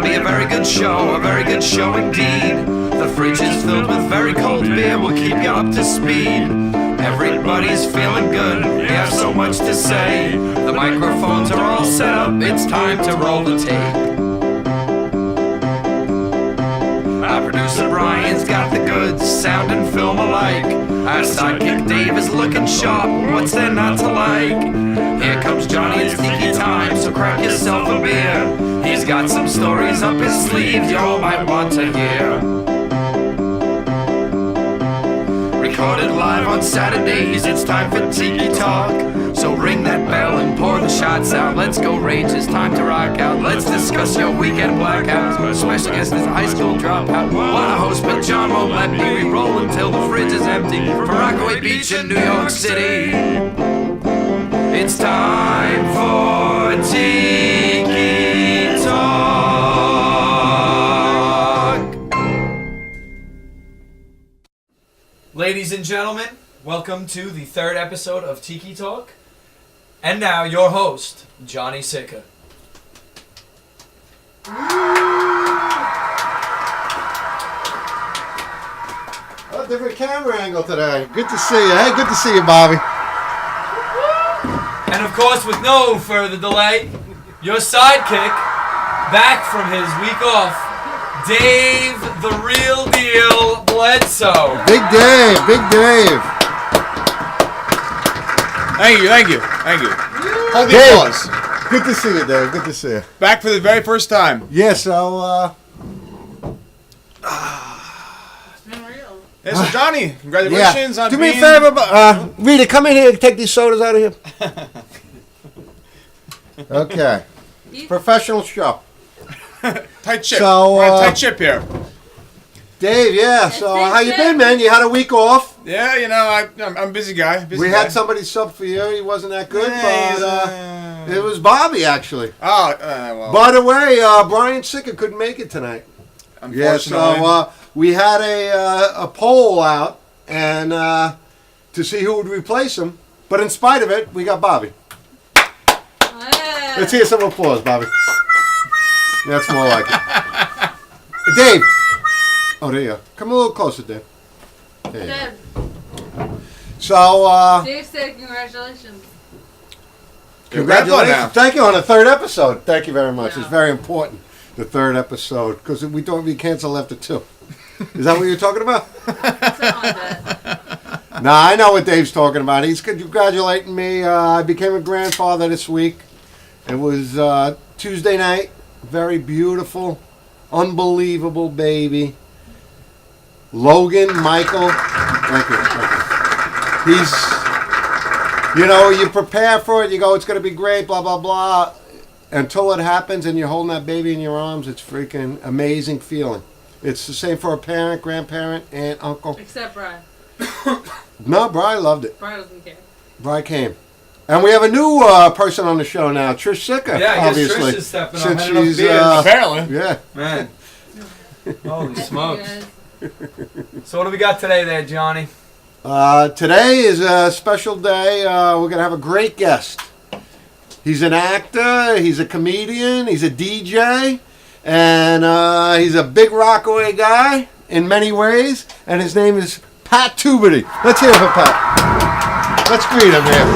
be a very good show indeed. The fridge is filled with very cold beer, we'll keep you up to speed. Everybody's feeling good, we have so much to say. The microphones are all set up, it's time to roll the tape. Our producer Brian's got the goods, sound and film alike. Our sidekick Dave is looking sharp, what's there not to like? Here comes Johnny, it's Tiki time, so crack yourself a beer. He's got some stories up his sleeve you all might want to hear. Recorded live on Saturdays, it's time for Tiki Talk. So ring that bell and pour the shots out. Let's go Rangers, time to rock out. Let's discuss your weekend blackout. Special guest is a high school dropout. Wanna host, but John won't let me. We roll until the fridge is empty. From Rockaway Beach in New York City, it's time for Tiki Talk. Ladies and gentlemen, welcome to the third episode of Tiki Talk. And now, your host, Johnny Sicca. A different camera angle today. Good to see you. Hey, good to see you, Bobby. And of course, with no further delay, your sidekick, back from his week off, Dave, the real deal, Bledsoe. Big Dave, Big Dave. Thank you. Hold the Dave, applause. good to see you, Dave. Good to see you. Back for the very first time. Yeah, so, Hey, so Johnny, congratulations on do being... me a favor, Rita, come in here and take these sodas out of here. Okay. Professional show. Tight ship. So, We're on a tight ship here. Dave, yeah, so how you been, man? You had a week off. Yeah, you know, I'm a busy guy. We had somebody sub for you. He wasn't that good, but it was Bobby, actually. Well. By the way, Brian Sicca couldn't make it tonight. Yeah, Unfortunately. so we had a poll out and to see who would replace him. But in spite of it, we got Bobby. Let's hear some applause, Bobby. That's more like it. Dave. Oh, there you go. Come a little closer, Dave. There you Dave. go. So, Dave said congratulations. congratulations. Thank you on the third episode. Thank you very much. Yeah. It's very important, the third episode, because we don't be canceled after 2. Is that what you're talking about? Something like that. No, I know what Dave's talking about. He's congratulating me. I became a grandfather this week. It was Tuesday night. Very beautiful, unbelievable baby. Logan Michael. Thank you. He's, you prepare for it. You go, it's going to be great, blah, blah, blah. Until it happens and you're holding that baby in your arms, it's freaking amazing feeling. It's the same for a parent, grandparent, aunt, uncle. Except Brian. No, Brian loved it. Brian doesn't care. Brian came. And we have a new person on the show now, Trish Sicca, Yeah, I guess obviously. Trish is stepping up. Since Had enough she's, beers. Apparently. yeah. Man. Holy smokes. Yes. So what do we got today there, Johnny? Today is a special day. We're going to have a great guest. He's an actor, he's a comedian, he's a DJ, and he's a big Rockaway guy in many ways, and his name is Pat Tubridy. Let's hear it for Pat. Let's greet him here.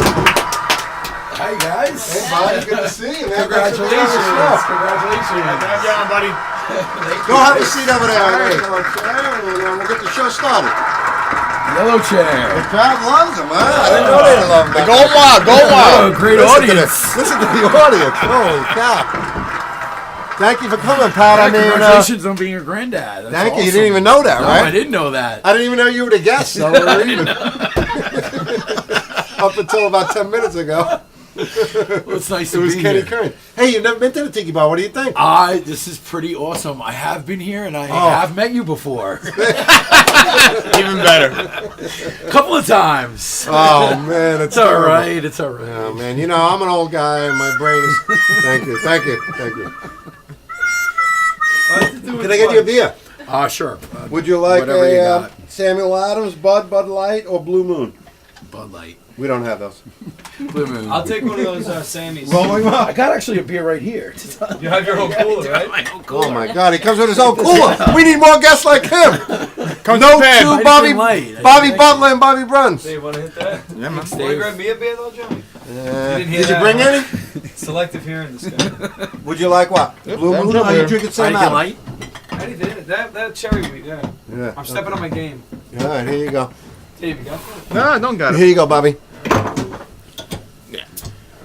Hi guys. Hey, buddy, good to see you, man. Congratulations. Congratulations. Have you on, buddy. Go have a seat over there. And we'll get the show started. Yellow chair. The crowd loves him, huh? I didn't know they loved him. Go wild. Oh, great audience. Listen to the audience. Holy cow. Thank you for coming, Pat. Congratulations on being a granddad. That's Thank you. You awesome. didn't even know that, No, right? I didn't know that. I didn't even know you were the guest, so we're even. Up until about 10 minutes ago. Well, it's nice It to was be Kenny here. Curran. Hey, you've never been to the Tiki Bar. What do you think? This is pretty awesome. I have been here and I have met you before. Even better. A couple of times. Oh, man. It's all right. It's all right. Oh, man. I'm an old guy and my brain is... Thank you. Can I get you a beer? Sure. Would you like Whatever you a got. Samuel Adams, Bud Light, or Blue Moon? Bud Light. We don't have those. Blue Moon. I'll take one of those Sammys. Rolling I up. got actually a beer right here. You have your own cooler, right? Oh my God, he comes with his own cooler. We need more guests like him. Come No prepared. two Might Bobby, have been late. Bobby Butler and Bobby Bruns. Hey, you want to hit that? Yeah, man. Want to grab me a beer, though, Johnny? Did hear you that, bring huh? any? Selective hearing this guy. Would you like what? Blue Moon? blue Are you beer. drinking some Anything out? light? Anything? That cherry wheat, yeah. Yeah. I'm stepping on my game. All right, here you go. Dave, you got that? No, I don't got Here it. you go, Bobby. Yeah.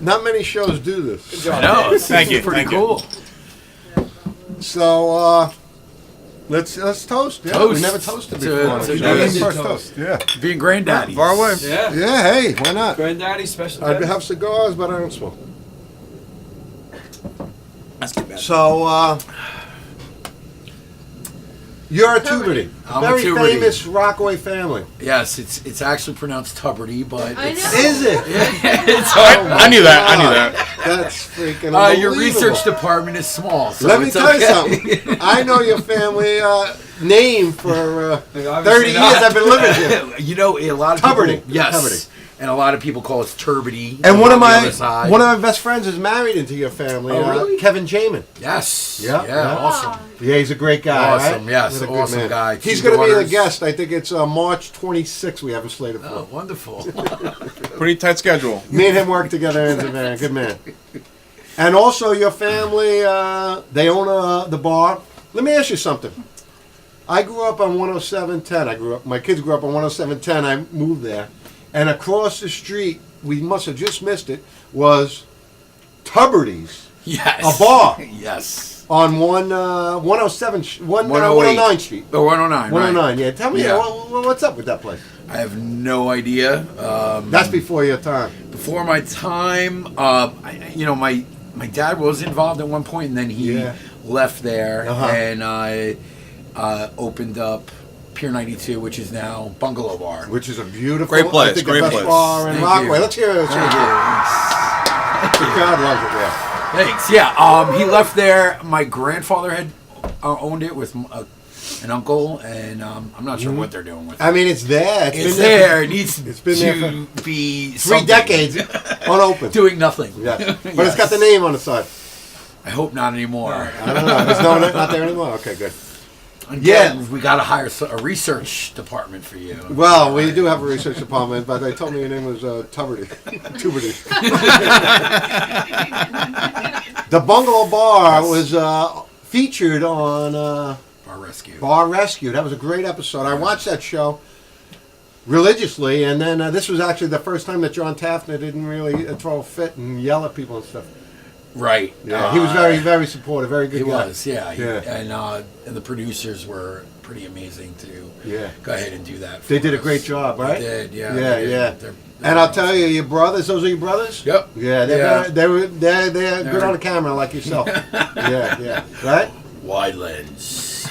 Not many shows do this. Good job. I know. It's Thank you, Pretty thank you. cool. So let's toast. Yeah, we Toast never toasted to- before. to This Dave. is the first toast. Yeah. Being granddaddy. Far away. Yeah. Yeah. Hey, why not? Granddaddy, special I'd guest. have cigars, but I don't smoke. That's too bad. So you're a Tubridy. I'm a Very Tubridy. famous Rockaway family. Yes, it's actually pronounced Tubridy, but I it's, know. Is it? I knew that. I knew that. That's freaking your unbelievable. research department is small. So Let me it's tell okay. you something. I know your family name for Obviously 30 years not. I've been living here. You know, a lot of Tubridy. people. Yes. Tubridy. And a lot of people call it Tubridy. And one of on the other side. my best friends is married into your family. Oh, really? Kevin Jamin. Yes. Yeah, Yeah. yeah. Awesome. Yeah, he's a great guy. Awesome, right? yes, What a good awesome man. guy. He's Two going to be the daughters. guest. I think it's March 26th. We have him slated for. Oh, wonderful. Pretty tight schedule. Me and him work together as a man. Good man. And also, your family, they own the bar. Let me ask you something. I grew up on 10710. My kids grew up on 10710. I moved there. And across the street, we must have just missed it, was Tubridy's Yes. A bar. Yes. on 109 Street. Oh, 109. 109, Right. yeah. Tell me, Yeah. what's up with that place? I have no idea. That's before your time. Before my time. My dad was involved at one point, and then he Yeah. left there, Uh-huh. and I opened up Pier 92, which is now Bungalow Bar. Which is a beautiful, Great place, I think great the best place. bar in Thank Rockaway. you. Let's hear it. Thank you. God loves it there. Thanks. Yeah. He left there. My grandfather had owned it with an uncle, and I'm not sure what they're doing with it. I mean, it's there. It's been there. It needs It's been there to be for 3 something. decades, unopened. Doing nothing. Yeah, but it's got the name on the side. I hope not anymore. I don't know. It's not there anymore. Okay, good. Again, we got to hire a research department for you. Well, we do have a research department, but they told me your name was Tubridy. Tubridy. The Bungalow Bar was featured on Bar Rescue. Bar Rescue. That was a great episode. I watched that show religiously, and then this was actually the first time that John Taftner didn't really throw a fit and yell at people and stuff. Right. Yeah, he was very, very supportive, very good He guy. was, yeah. Yeah. And the producers were pretty amazing to Yeah. go ahead and do that. They for did a us. great job, right? They did, yeah. Yeah, they did. yeah. They're And I'll awesome. tell you, your brothers, those are your brothers? Yep. Yeah, they're they're good on the camera like yourself. yeah, right? Wide lens.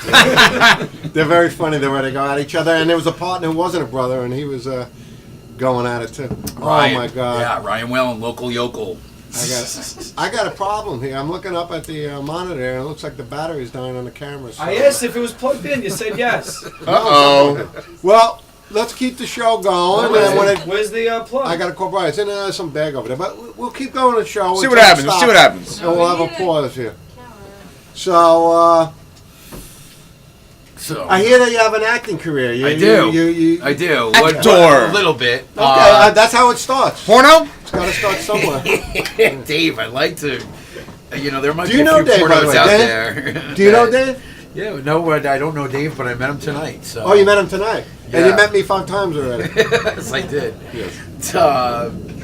They're very funny the way they go at each other. And there was a partner who wasn't a brother, and he was going at it too. Ryan, Oh my God! Yeah, Ryan Whalen, local yokel. I got a problem here. I'm looking up at the monitor, and it looks like the battery's dying on the camera. So. I asked if it was plugged in. You said yes. Uh-oh. Well, let's keep the show going. And when it, Where's the plug? I got a call by. It's in some bag over there, but we'll keep going the show. See until what it happens. stops, See what happens. And we'll have a pause here. So So I hear that you have an acting career. I do. You, I do. Actor. A little bit. Okay, that's how it starts. Porno? It's got to start somewhere. Dave, I'd like to. There might Do be you a know few Dave, by the pornos way? out Dave? there. Do you know Dave? Yeah, no, I don't know Dave, but I met him tonight. So. Oh, you met him tonight, and Yeah. you met me 5 times already. Yes, I did. Yes.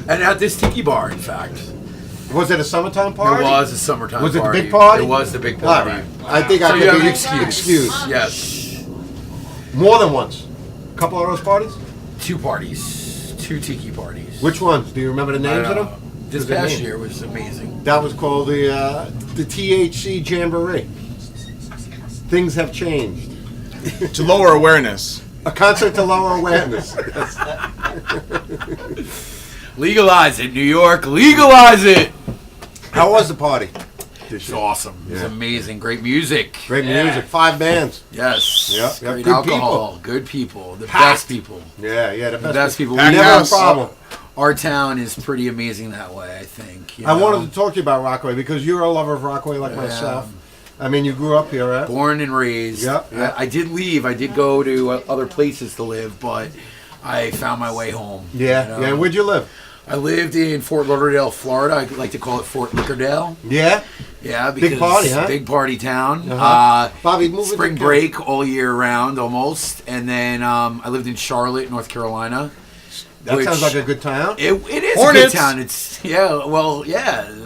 And at this Tiki bar, in fact. Was it a summertime party? It was a summertime Was it the party. big party? It was the big All party. right. I think So I you have could an be excuse. excused. Yes. More than once. A couple of those parties? 2 parties. 2 Tiki parties. Which ones? Do you remember the I names don't of know. them? This There's a past name. year was amazing. That was called the THC Jamboree. Things have changed. To lower awareness. A concert to lower awareness. Legalize it, New York. Legalize it. How was the party? this It's year. awesome. It's Yeah. amazing. Great music. Great music. 5 bands. Yes. Yeah, yeah. Great Good alcohol. Good people. The Packed. best people. Yeah, yeah. The The best people. Packed We Never a house. problem. Our town is pretty amazing that way, I think. you I know? wanted to talk to you about Rockaway because you're a lover of Rockaway like myself. I mean, you grew up here, right? Born and raised. Yeah, yeah. I did leave. I did go to other places to live, but I found my way home. Yeah, you know? yeah. Where'd you live? I lived in Fort Lauderdale, Florida. I like to call it Fort Lickerdale. Yeah. Yeah, because party, huh? big party town. Uh-huh. Bobby, move it spring to- break all year round almost, and then I lived in Charlotte, North Carolina. That which- sounds like a good town. It is a Hornets. good town. It's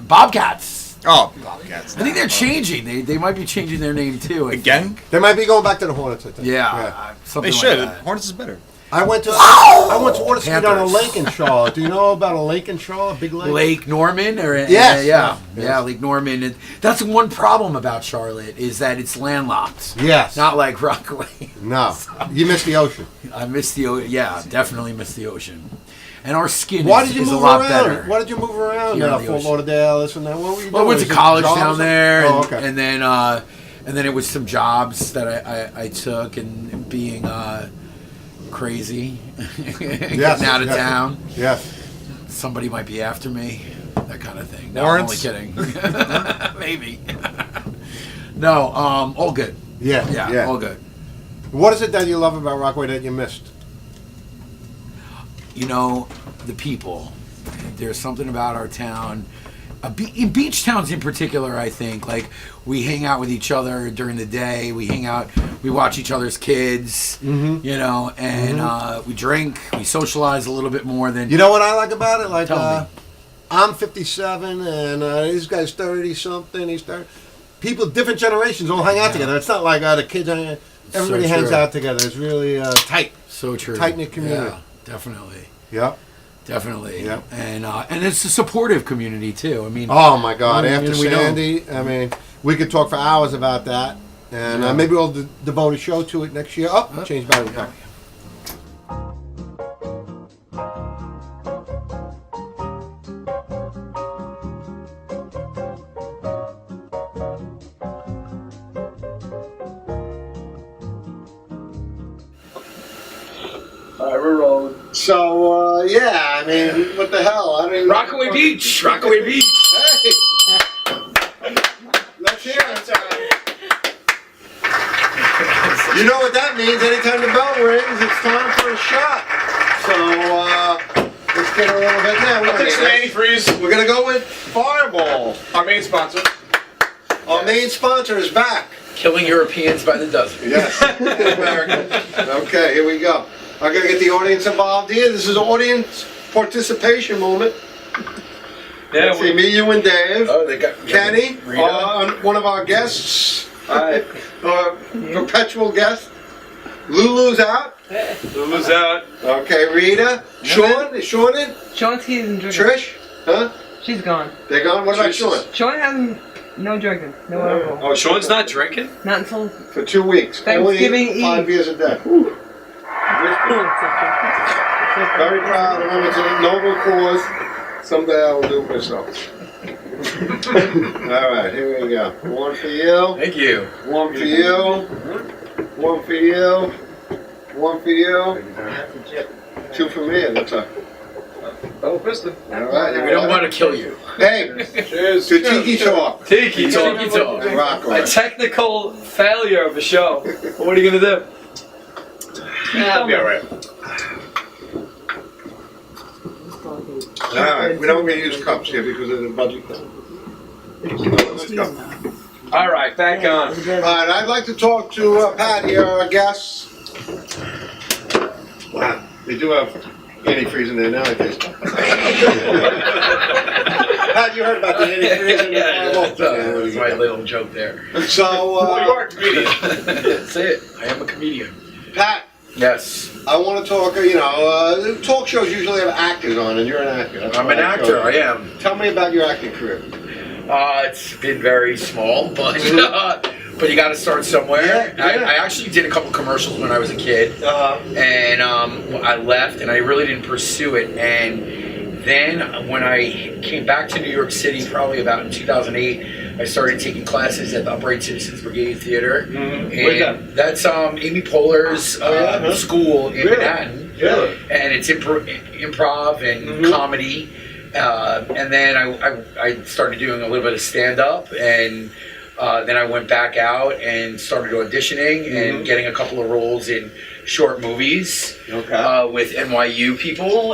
Bobcats. Oh, Bobcats. I think they're changing. They might be changing their name too. I Again? think. They might be going back to the Hornets, I think. Yeah, something They like should. that. Hornets is better. I went to Water Street on a Panthers. lake in Charlotte. Do you know about a lake in Charlotte? A big lake? Lake Norman, or Yes, yeah, yes. Lake Norman. And that's one problem about Charlotte is that it's landlocked. Yes. Not like Rockaway. No. You missed the ocean. I miss the definitely miss the ocean, and our skin Why is, did you is move a lot around? better. Why did you move around? Here on the Fort ocean. Lauderdale, this and that. What were you doing? Well, I went to Was it college jobs down or- there, Oh, and, okay. and then it was some jobs that I took, and being crazy, getting out of yes. town. Yes. Somebody might be after me, that kind of thing. No, Warrants? I'm only kidding. Maybe. No, all good. Yeah. Yeah, all good. What is it that you love about Rockaway that you missed? You know, the people. There's something about our town. In beach towns in particular, I think, like, we hang out with each other during the day. We hang out, we watch each other's kids, you know, and we drink, we socialize a little bit more than. You know what I like about it? Like, Tell me. I'm 57 and this guy's 30 something. He's 30. People, different generations all hang out together. It's not like the kids. Everybody So hangs true. out together. It's really tight. So true. Tight-knit community. Yeah, definitely. Yep. Definitely. Yeah. And it's a supportive community, too. I mean, Oh my God! I mean, After we don't- Sandy, I mean, we could talk for hours about that, and Yeah. maybe we'll devote a show to it next year. Oh, change battery. Yeah. All right, we're rolling. So yeah, I mean, what the hell? I mean, Rockaway Beach, Rockaway Beach. Hey, let's hear it. You know what that means? Anytime the bell rings, it's time for a shot. So let's get a little bit now. I'll take some antifreeze. We're gonna go with Fireball. Our main sponsor. Our main sponsor is back. Killing Europeans by the dozen. Yes, American. Okay, here we go. I'm gonna get the audience involved here. This is an audience participation moment. Yeah, See me, you, and Dave. Oh, they got Kenny, Rita. one of our guests, Alright. perpetual guest. Lulu's out. Lulu's out. Okay, Rita. Sean, is Sean in? Sean's isn't drinking. Trish, huh? She's gone. They're gone. What about Trish Sean? is- Sean hasn't. No drinking. No alcohol. Oh, Sean's not drinking? Not until. For 2 weeks. Thanksgiving Only 5 Eve. beers a day. Very proud of him. It's a noble cause. Someday I will do it myself. All right, here we go. One for you. Thank you. One for you. One for you. One for you. 2 for me. That's a. Oh, Kristen. All right. We don't want to kill you. Hey, Cheers. to Tiki Talk. Tiki talk. Tiki talk. Rockaway. A technical failure of the show. What are you gonna do? I'll be alright. All right. We don't really use cups here because of the budget. Let's go. All right, back on. All right, I'd like to talk to Pat here, our guest. Wow, they do have antifreeze in there now, I guess. Pat, you heard about the antifreeze in there? That's my little joke there. So, You are a comedian. That's it. I am a comedian. Pat, Yes. I want to talk, talk shows usually have actors on, and you're an actor. That's I'm why an I chose actor. I you. am. Tell me about your acting career. It's been very small, but but you got to start somewhere. Yeah. I actually did a couple commercials when I was a kid, and I left, and I really didn't pursue it. And then when I came back to New York City, probably about in 2008, I started taking classes at the Upright Citizens Brigade Theater. Where's And that's Amy Poehler's school in Manhattan. Yeah. And it's improv and comedy. And then I started doing a little bit of stand-up, and then I went back out and started auditioning and getting a couple of roles in short movies with NYU people.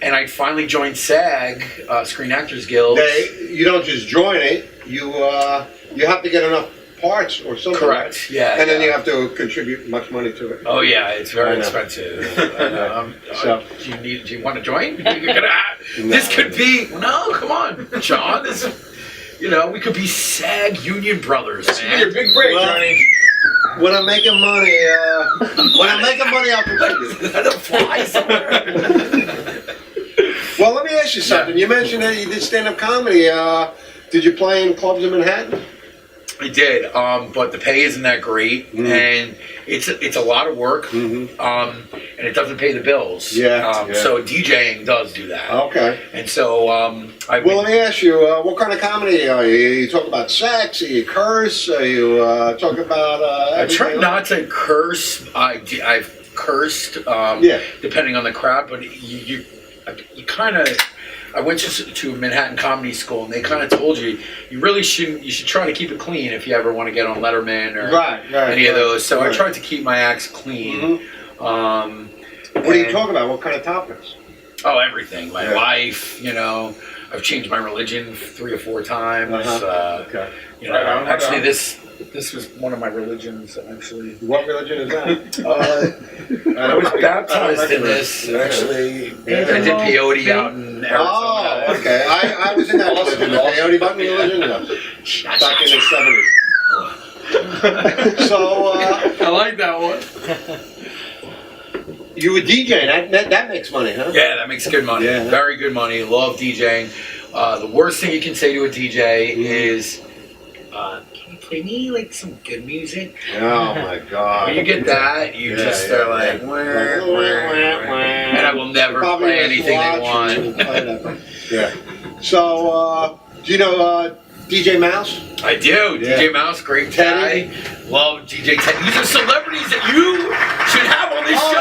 And I finally joined SAG, Screen Actors Guild. You don't just join it. You have to get enough parts or something. Correct. Yeah. And then you have to contribute much money to it. Oh yeah, it's very I know. expensive. So- do you want to join? This could be come on, John. This, we could be SAG Union Brothers, man. Your big break, Well- Johnny. When I'm making money, I'll contribute. Let him fly somewhere. Well, let me ask you something. You mentioned that you did stand-up comedy. Did you play in clubs in Manhattan? I did, but the pay isn't that great, and it's a lot of work, and it doesn't pay the bills. Yeah. So DJing does do that. Okay. And so Well, let me ask you, what kind of comedy are you? You talk about sex? Are you curse? Are you talk about? I try everything not to curse. I've cursed, depending on the crowd, but you kind of. I went to a Manhattan comedy school, and they kind of told you really shouldn't. You should try to keep it clean if you ever want to get on Letterman or any of those. So I tried to keep my acts clean. What do you talk about? What kind of topics? Oh, everything. My life. I've changed my religion 3 or 4 times. Okay. Actually, this was one of my religions. Actually, What religion is that? I was baptized in this. Actually, I did peyote out in Arizona. Oh, okay. I was in that religion. The peyote button religion? Yeah. Back in the 70s. So, I like that one. you were DJing. That makes money, huh? Yeah, that makes good money. Yeah. Very good money. Love DJing. The worst thing you can say to a DJ is, can you play me like some good music? Oh my God. When you get that, you just are like, wah, wah, wah, and I will never Probably play just anything they watch want. and- Yeah. So, do you know DJ Mouse? I do. Yeah. DJ Mouse, great Teddy. guy. Love DJ Teddy. These are celebrities that you should have on this show.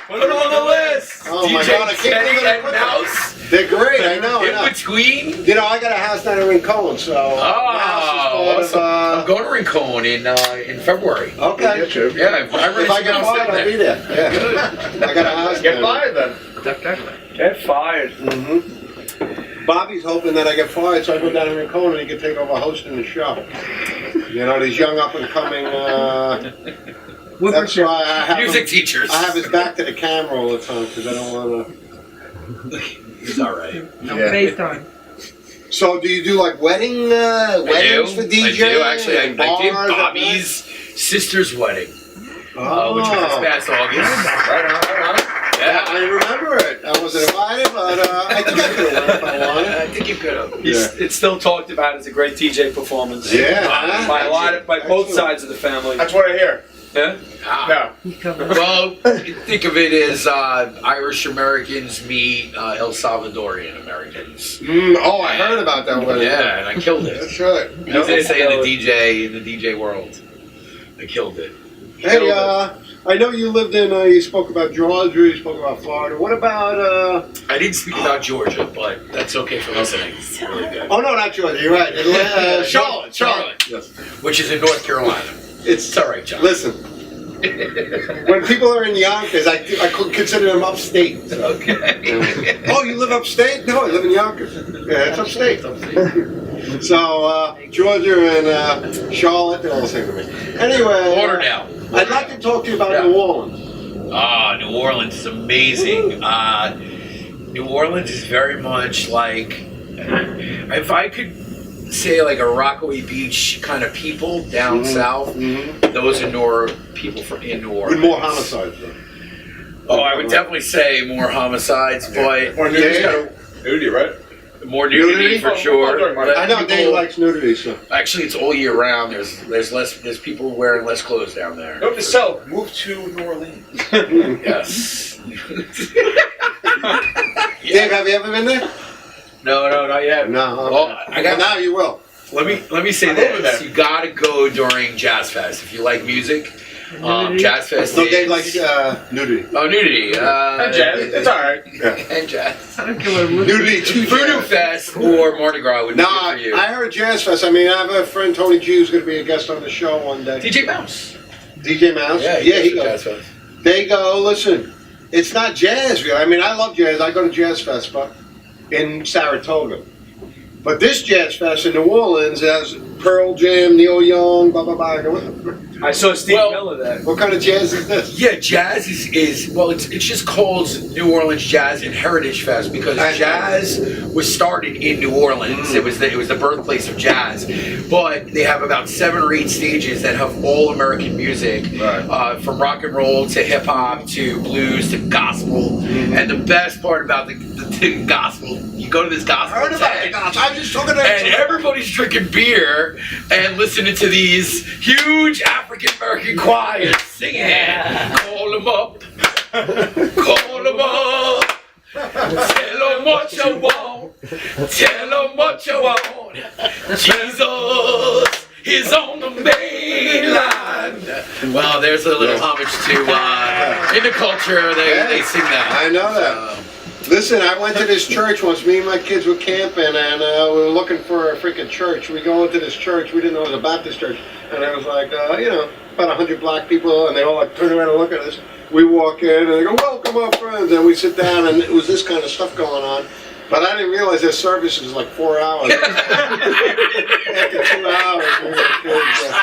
Put them on the list. Oh my DJ God, I can't believe Teddy I and put that. Mouse. They're great, I know. In between. You know, I got a house down in Rincon, so Mouse is part I'm of, going to Rincon in February. okay. Yeah, If I get fired, I'll be there. Yeah. I got a house Get down fired then. Get fired. Bobby's hoping that I get fired so I go down in Rincon and he can take over hosting the show. You know, these young up and coming, that's why I have Music teachers. I have his back to the camera all the time because I don't want to. He's all right. FaceTime. So do you do like weddings for DJ? I do. Actually, I did bars, Bobby's sister's wedding, which was this past August. Right on. Yeah. I remember it. I wasn't invited, but I think I could have went if I wanted. I think you could have. It's still talked about as a great DJ performance. Yeah. By both Excellent. sides of the family. That's what I hear. Yeah. No. He covered. Well, think of it as Irish Americans meet El Salvadorian Americans. Oh, I heard about that wedding. Yeah, and I killed it. That's right. As they say in the DJ world, I killed it. Hey, I know you lived in, you spoke about Georgia, you spoke about Florida. What about, I didn't speak about Georgia, but that's okay for listening. Really good. oh no, not Georgia, you're right. Charlotte. Yes. Which is in North Carolina. It's all right, John. Listen, when people are in Yonkers, I consider them upstate. So. Okay. Oh, you live upstate? No, I live in Yonkers. Yeah, it's upstate. So, Georgia and Charlotte, they're all the same to me. Anyway, Lauderdale. I'd like to talk to you about New Orleans. New Orleans is amazing. New Orleans is very much like, if I could say like a Rockaway Beach kind of people down south, those are people in New Orleans. With more homicides, though. Oh, I would definitely say more homicides, but More nudity, right? more nudity for sure. I know Dave likes nudity, so. Actually, it's all year round. There's people wearing less clothes down there. Note to self, move to New Orleans. Yes. Dave, have you ever been there? No, not yet. No. Okay. Well, I got- now you will. Let me say I'm over this: there. you gotta go during Jazz Fest if you like music. Jazz Fest. So they is- like nudity. Oh, nudity. And jazz, it's alright. And jazz. I don't care what movie. Nudity to Voodoo jazz. Fest or Mardi Gras would be No, good for you. I heard Jazz Fest. I mean, I have a friend, Tony G, who's going to be a guest on the show one day. DJ Mouse. DJ Mouse? He he goes goes. to Jazz Fest. They go, listen, it's not jazz, really. I mean, I love jazz. I go to Jazz Fest but in Saratoga. But this Jazz Fest in New Orleans has Pearl Jam, Neil Young, blah, blah, blah. I saw Steve Well- Miller there. What kind of jazz is this? Yeah, jazz is well, it's just called New Orleans Jazz and Heritage Fest because jazz was started in New Orleans. It was the birthplace of jazz, but they have about 7 or 8 stages that have all American music, from rock and roll to hip hop to blues to gospel. And the best part about the gospel, you go to this gospel I heard about tent, it. I'm just talking to and everybody's drinking beer and listening to these huge African American choirs singing. Call them up, call them up. Tell them what you want. Tell them what you want. Jesus is on the main line. Well, there's a little homage to in the culture. They sing that. I know that. Listen, I went to this church once. Me and my kids were camping, and we were looking for a freaking church. We go into this church. We didn't know it was a Baptist church. And I was like, about 100 black people, and they all like turn around and look at us. We walk in, and they go, welcome, our friends. And we sit down, and it was this kind of stuff going on. But I didn't realize their service was like 4 hours. After 2 hours, we were kids.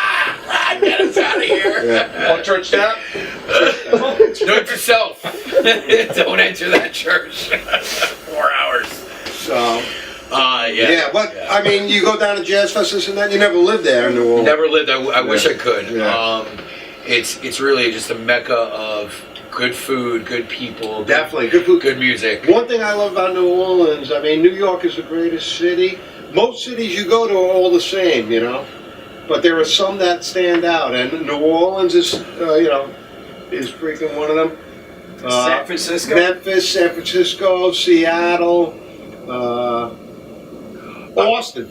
Get us out of here. Yeah. What church that? Note to self. Don't enter that church. 4 hours. So, Yeah. but I mean, you go down to Jazz Fest, this and that. You never lived there in New Orleans. Never lived. I wish I could. Yeah. It's really just a mecca of good food, good people, Definitely, good food. good music. One thing I love about New Orleans, I mean, New York is the greatest city. Most cities you go to are all the same, but there are some that stand out, and New Orleans is, is freaking one of them. San Francisco? Memphis, San Francisco, Seattle, Austin.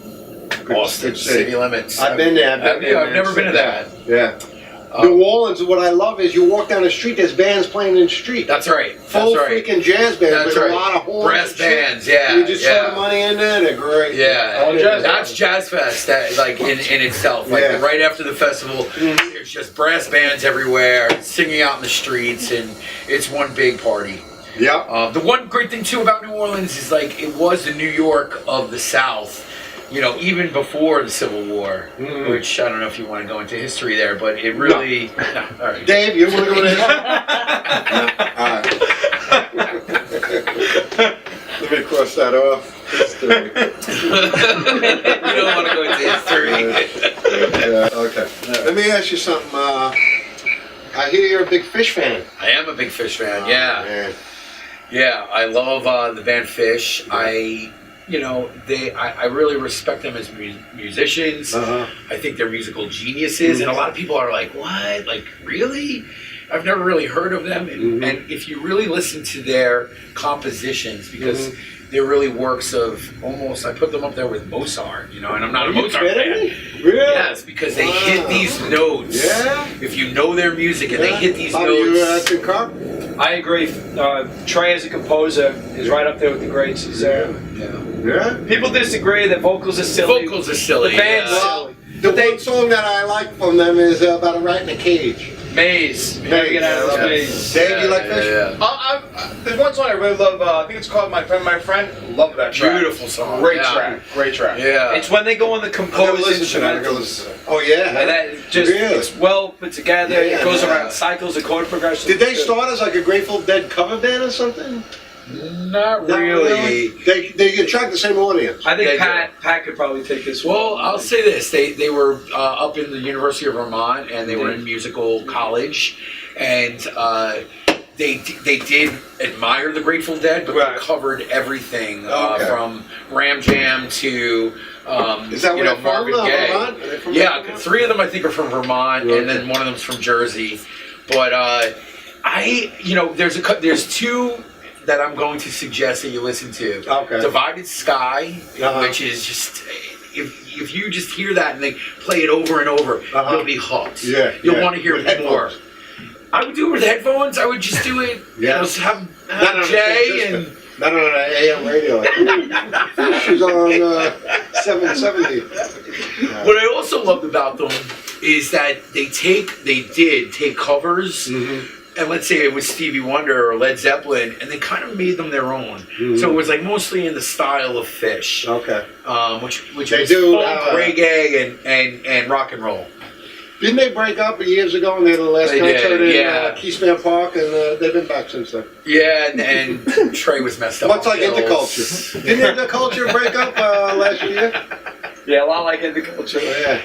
Austin, Good city limits. I've been there. I've never been to that. Yeah. New Orleans, what I love is you walk down the street, there's bands playing in the street. That's right. Full That's right. freaking jazz bands That's with right. a lot of horns. Brass and shit. bands, yeah. You just yeah. throw the money in there, they're great. Yeah, Oh, jazz that's Jazz Fest. That like in itself, like Yeah. right after the festival, there's just brass bands everywhere, singing out in the streets, and it's one big party. Yep. The one great thing too about New Orleans is like it was the New York of the South. Even before the Civil War, which I don't know if you want to go into history there, but it really. No. All right. Dave, you want to go to this? Let me cross that off. You don't want to go into history. Okay. Let me ask you something. I hear you're a big Fish fan. I am a big Fish fan. Yeah. Man. Yeah, I love the band Fish. I really respect them as musicians. Uh-huh. I think they're musical geniuses, and a lot of people are like, "What? Like, really?" I've never really heard of them, and if you really listen to their compositions, because they're really works of almost, I put them up there with Mozart, and I'm not a Mozart fan. Really? Yes, because they hit these notes. Yeah? If you know their music and they hit these How do you notes. concur? I agree. Trey as a composer is right up there with the greats. He's, Yeah? people disagree that vocals are silly. Vocals are silly. The band's yeah. silly. The one song that I like from them is about a rat in a cage. Maze. You gotta get out of the maze. Dave, you like Fish? Yeah. There's one song I really love. I think it's called My Friend. Love that track. Beautiful song. Great Yeah. track. Great track. Yeah. It's when they go on the I'm gonna composed listen to that. I'm gonna instrumentals. listen to that. Oh, yeah? And that just Really? it's well put together. Yeah, it goes yeah. around cycles of chord progression. Did they start as like a Grateful Dead cover band or something? Not Not really. They attract the same audience. I think They Pat could probably take this one. Well, I'll say this: they were up in the University of Vermont, and they were in musical college, and they did admire the Grateful Dead, but Right. they covered everything Okay. from Ram Jam to Is that where they're from, Marvin Gaye. Vermont? Are they from Yeah, Vermont? 3 of them I think are from Vermont, Okay. and then one of them's from Jersey. But there's 2 that I'm going to suggest that you listen to. Okay. Divided Sky, Uh-huh. which is just if you just hear that and they play it over and over, you'll be hooked. Yeah. You'll want to hear With more. headphones. I would do it with headphones. I would just do it. Yeah. Have Not on Jay and. not on an AM radio. Like, she's on 770. What I also loved about them is that they did take covers, and let's say it was Stevie Wonder or Led Zeppelin, and they kind of made them their own. So it was like mostly in the style of Fish, Okay. which They was do, folk, reggae, and rock and roll. Didn't they break up years ago and they had the last They did, concert in yeah. Keystone Park, and they've been back since then? Yeah, and Trey was messed up. Much on like pills. Interculture. Didn't Interculture break up last year? Yeah, a lot like Interculture. Yeah.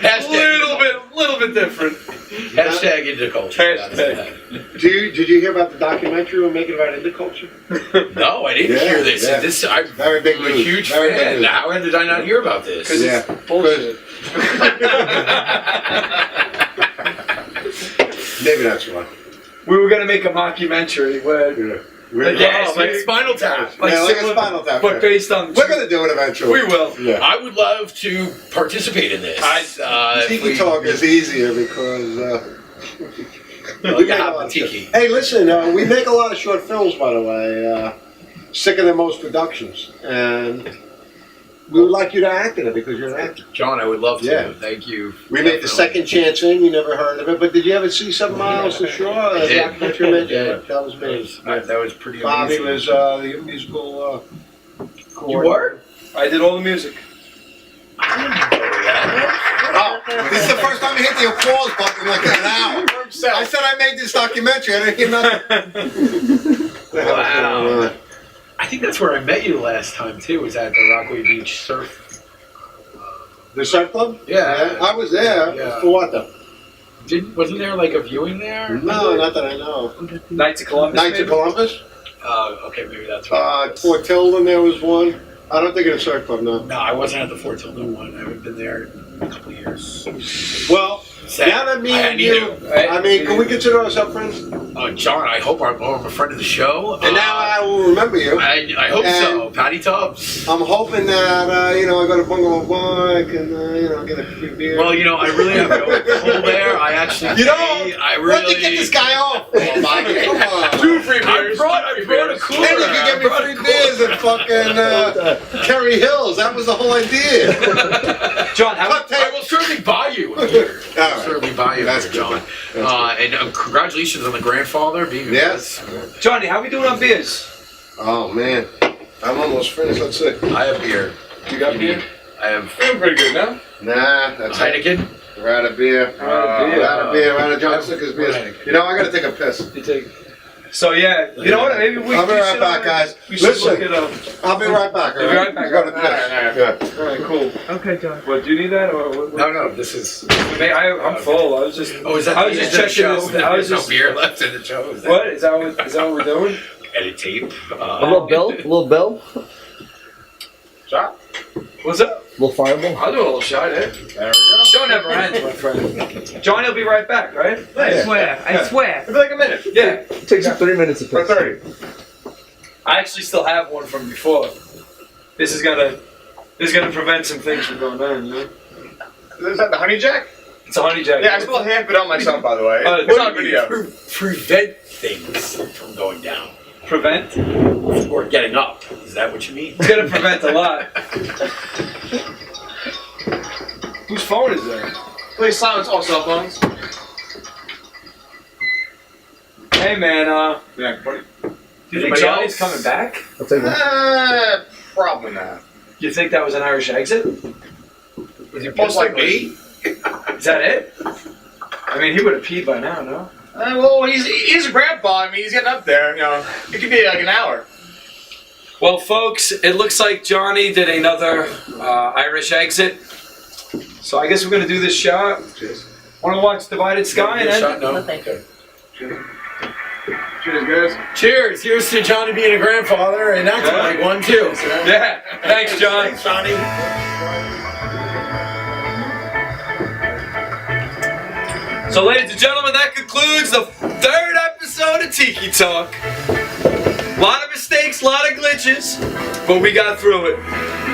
Little bit different. Hashtag Interculture. Hashtag. Did you hear about the documentary we're making about Interculture? No, I didn't Yeah, hear this. yeah. I'm Very big a news. huge Very big fan. news. How did I not hear about this? Yeah. Bullshit. Maybe that's why. We were gonna make a mockumentary where, Yeah. Like Spinal Tap. like Yeah, like a similar- Spinal Tap, but yeah. based on. We're gonna do it eventually. We will. Yeah. I would love to participate in this. If Tiki we- talk is easier because Like we a make a hot lot of tiki. Hey, listen, we make a lot of short films, by the way. Sicker than most productions, and we would like you to act in it because you're an actor. John, I would love to. Yeah. Thank you. We made the Second Chance In. You never heard of it, but did you ever see 7 Miles to Shore? I The did. documentary made? I did. That was me. That was pretty Bobby amazing. was the musical. You were? I did all the music. Oh, this is the first time you hit the applause button like an hour. I said I made this documentary. I didn't hear nothing. Wow. I think that's where I met you the last time too. Was at the Rockaway Beach Surf. The surf club? Yeah. I was there. Yeah. For what though? Wasn't there like a viewing there? No, not that I know. Knights of Columbus. Knights of maybe? Columbus? Okay, maybe that's right. Fort Tilden, there was one. I don't think it's a surf club, no. No, I wasn't at the Fort Tilden one. I haven't been there in a couple of years. Well, Sad. now that me I and need you, to. I mean, can we consider ourselves friends? John, I hope I'm a friend of the show. And now I will remember you. I hope And- so. Patty Tubbs. I'm hoping that, I go to Bungalow Bike and, get a few beers. Well, I really have no pull there. I actually. You don't? I Let really. me get this guy off. Come on. 2 free beers. I brought a cooler. Then you can get me free beers at fucking Kerry Hills. That was the whole idea. John, how I will certainly buy you a beer. All right. Certainly buy you a That's beer, good. John. And congratulations on the grandfather being with Yes. us. Johnny, how we doing on beers? Oh, man. I'm almost finished. Let's see. I have beer. You got beer? I have Feeling pretty good now. Nah, that's Heineken. We're out of beer. beer. We're out of beer. We're out of John Sicker's beers. Heineken. I gotta take a piss. You take. So yeah, you know what? Maybe we. I'll be we right should, back, guys. We should Listen. look it up. I'll be right back. You'll be right back. Go to piss. All right. Yeah. All right, cool. Okay, John. What do you need that or what? No, this is. I'm full. I was just. Oh, is that? I was just checking show? this. I was There's just. no beer left in the show. Is that What is that? Is that what we're doing? edit tape? A little Bill? A little Bill? Shot. What's up? A little fireball? I'll do a little shot, eh? There we go. Show never ends, my friend. Johnny will be right back, right? I swear. I swear. It'll be like a minute. Yeah. It takes you 30 minutes to For piss. 30. I actually still have one from before. This is gonna prevent some things from going on, you know? Is that the honey jack? It's a honey jack. Yeah, I spilled half it on myself, by the way. What It's on video. Prevent things from going down Prevent? or getting up. Is that what you mean? It's gonna prevent a lot. Whose phone is that? Please silence all cell phones. Hey man, Yeah, buddy. do you think Anybody Johnny's else? coming back? I'll take one. Probably not. You think that was an Irish exit? Was it Most like likely. me? Is that it? I mean, he would have peed by now, no? Well, he's a grandpa. I mean, he's getting up there. You know, it could be like an hour. Well, folks, it looks like Johnny did another Irish exit. So I guess we're gonna do this shot. Want to watch Divided Sky and Shot? then? No. No, thank you. Okay. Cheers, guys. Cheers. Here's to Johnny being a grandfather, and that's Yeah. like one too. Yeah. Thanks, John. Thanks, Johnny. So, ladies and gentlemen, that concludes the third episode of Tiki Talk. A lot of mistakes. mistakes, a lot of glitches, but we got through it.